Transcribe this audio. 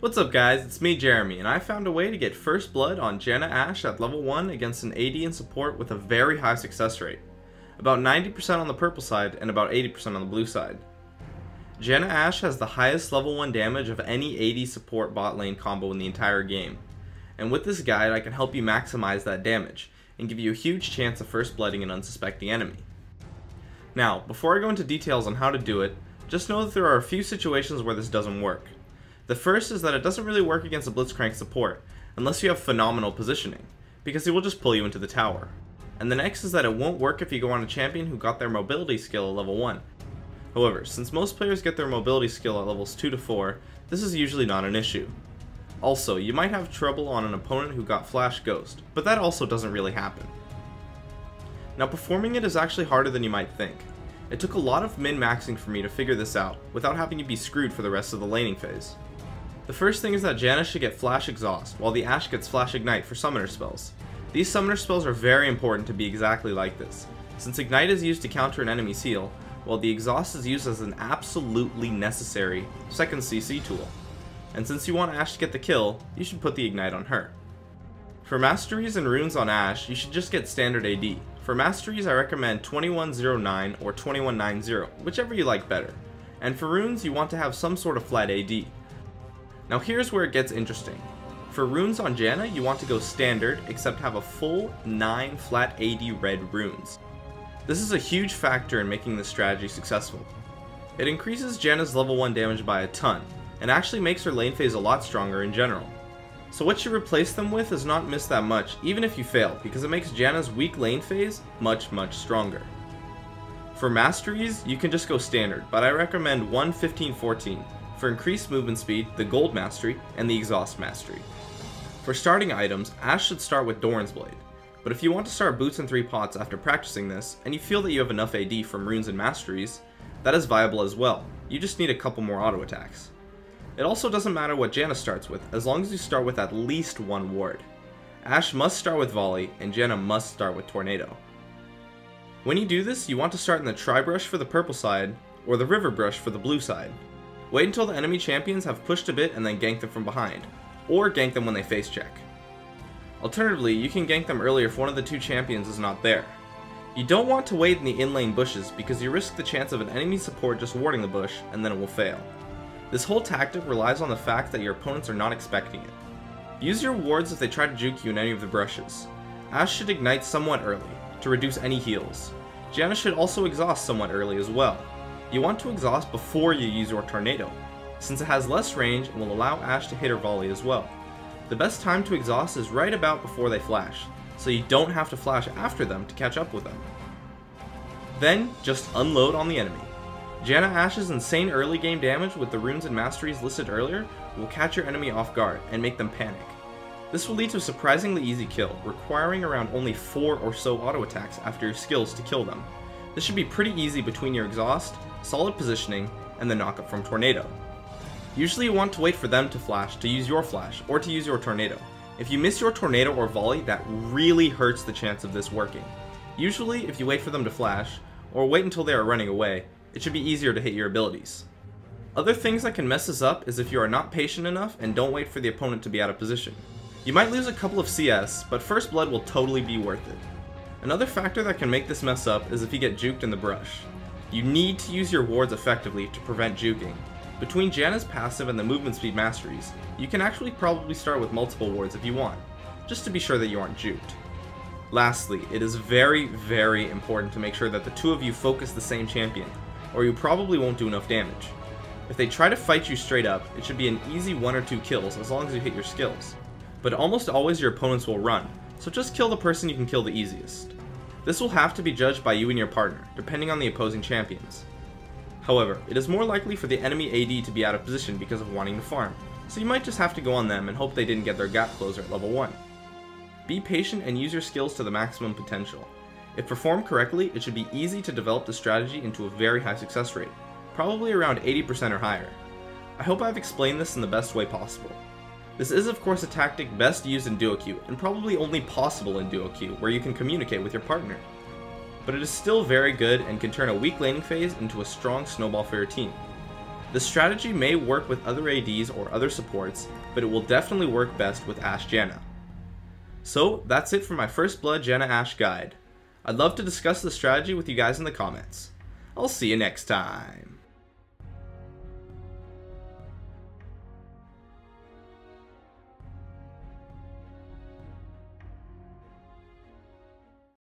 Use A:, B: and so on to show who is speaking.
A: What's up guys, it's me Jeremy, and I found a way to get first blood on Janna Ashe at level 1 against an AD in support with a very high success rate. About 90% on the purple side and about 80% on the blue side. Janna Ashe has the highest level 1 damage of any AD support bot lane combo in the entire game. And with this guide I can help you maximize that damage, and give you a huge chance of first blooding an unsuspecting enemy. Now, before I go into details on how to do it, just know that there are a few situations where this doesn't work. The first is that it doesn't really work against a Blitzcrank support, unless you have phenomenal positioning, because he will just pull you into the tower. And the next is that it won't work if you go on a champion who got their mobility skill at level 1. However, since most players get their mobility skill at levels 2 to 4, this is usually not an issue. Also, you might have trouble on an opponent who got Flash Ghost, but that also doesn't really happen. Now, performing it is actually harder than you might think. It took a lot of min-maxing for me to figure this out, without having to be screwed for the rest of the laning phase. The first thing is that Janna should get Flash Exhaust, while the Ashe gets Flash Ignite for summoner spells. These summoner spells are very important to be exactly like this, since Ignite is used to counter an enemy's heal, while the Exhaust is used as an absolutely necessary second CC tool. And since you want Ashe to get the kill, you should put the Ignite on her. For masteries and runes on Ashe, you should just get standard AD. For masteries, I recommend 2109 or 2190, whichever you like better. And for runes, you want to have some sort of flat AD. Now here's where it gets interesting. For runes on Janna, you want to go standard, except have a full 9 flat AD red runes. This is a huge factor in making this strategy successful. It increases Janna's level 1 damage by a ton, and actually makes her lane phase a lot stronger in general. So what you replace them with is not miss that much, even if you fail, because it makes Janna's weak lane phase much stronger. For masteries, you can just go standard, but I recommend 1:15:14 for increased movement speed, the gold mastery, and the exhaust mastery. For starting items, Ashe should start with Doran's Blade, but if you want to start boots and 3 pots after practicing this, and you feel that you have enough AD from runes and masteries, that is viable as well. You just need a couple more auto attacks. It also doesn't matter what Janna starts with, as long as you start with at least 1 ward. Ashe must start with Volley, and Janna must start with Tornado. When you do this, you want to start in the Tri-Brush for the purple side, or the River Brush for the blue side. Wait until the enemy champions have pushed a bit and then gank them from behind, or gank them when they face check. Alternatively, you can gank them earlier if one of the 2 champions is not there. You don't want to wait in the in-lane bushes because you risk the chance of an enemy support just warding the bush, and then it will fail. This whole tactic relies on the fact that your opponents are not expecting it. Use your wards if they try to juke you in any of the brushes. Ashe should ignite somewhat early, to reduce any heals. Janna should also exhaust somewhat early as well. You want to exhaust before you use your tornado, since it has less range and will allow Ashe to hit her volley as well. The best time to exhaust is right about before they flash, so you don't have to flash after them to catch up with them. Then, just unload on the enemy. Janna Ashe's insane early game damage with the runes and masteries listed earlier will catch your enemy off guard and make them panic. This will lead to a surprisingly easy kill, requiring around only 4 or so auto attacks after your skills to kill them. This should be pretty easy between your exhaust, solid positioning, and the knockup from Tornado. Usually you want to wait for them to flash to use your flash, or to use your Tornado. If you miss your Tornado or Volley, that really hurts the chance of this working. Usually, if you wait for them to flash, or wait until they are running away, it should be easier to hit your abilities. Other things that can mess this up is if you are not patient enough and don't wait for the opponent to be out of position. You might lose a couple of CS, but first blood will totally be worth it. Another factor that can make this mess up is if you get juked in the brush. You need to use your wards effectively to prevent juking. Between Janna's passive and the movement speed masteries, you can actually probably start with multiple wards if you want, just to be sure that you aren't juked. Lastly, it is very important to make sure that the 2 of you focus the same champion, or you probably won't do enough damage. If they try to fight you straight up, it should be an easy 1 or 2 kills as long as you hit your skills. But almost always your opponents will run, so just kill the person you can kill the easiest. This will have to be judged by you and your partner, depending on the opposing champions. However, it is more likely for the enemy AD to be out of position because of wanting to farm, so you might just have to go on them and hope they didn't get their gap closer at level 1. Be patient and use your skills to the maximum potential. If performed correctly, it should be easy to develop the strategy into a very high success rate, probably around 80% or higher. I hope I've explained this in the best way possible. This is of course a tactic best used in duo queue, and probably only possible in duo queue, where you can communicate with your partner. But it is still very good and can turn a weak laning phase into a strong snowball for your team. The strategy may work with other ADs or other supports, but it will definitely work best with Ashe Janna. So that's it for my First Blood Janna Ashe guide. I'd love to discuss the strategy with you guys in the comments. I'll see you next time.